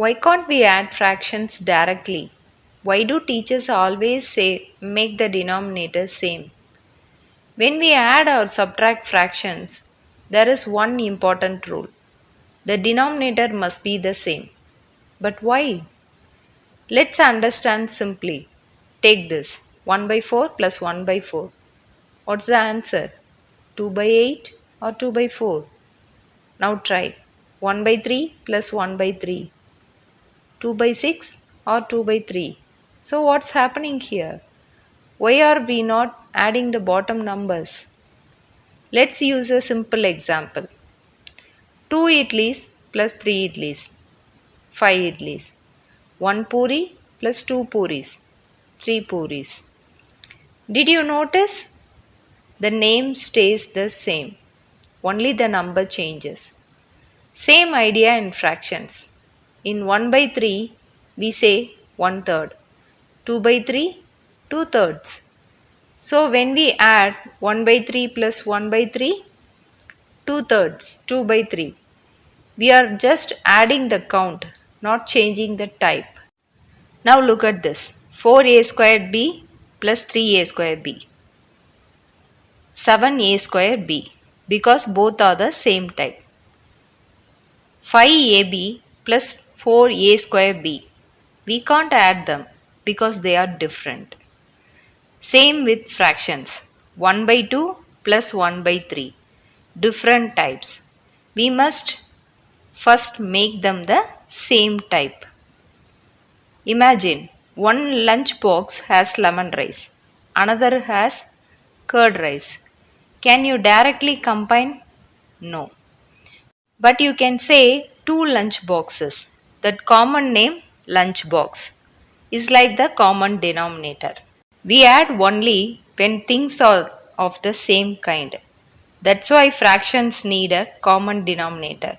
Why can't we add fractions directly? Why do teachers always say make the denominator same? When we add or subtract fractions, there is one important rule. The denominator must be the same. But why? Let's understand simply. Take this 1 by 4 plus 1 by 4. What's the answer? 2 by 8 or 2 by 4? Now try 1 by 3 plus 1 by 3. 2 by 6 or 2 by 3. So what's happening here? Why are we not adding the bottom numbers? Let's use a simple example. 2 idlis plus 3 idlis, 5 idlis. 1 puri plus 2 puris, 3 puris. Did you notice? The name stays the same, only the number changes. Same idea in fractions. In 1 by 3, we say 1 third. 2 by 3, 2 thirds. So when we add 1 by 3 plus 1 by 3, 2 thirds, 2 by 3. We are just adding the count, not changing the type. Now look at this. 4a squared b plus 3a squared b. 7a squared b, because both are the same type. 5ab plus 4a square b. We can't add them because they are different. Same with fractions. 1 by 2 plus 1 by 3. Different types. We must first make them the same type. Imagine one lunch box has lemon rice, another has curd rice. Can you directly combine? No. But you can say two lunch boxes. That common name, lunch box, is like the common denominator. We add only when things are of the same kind. That's why fractions need a common denominator.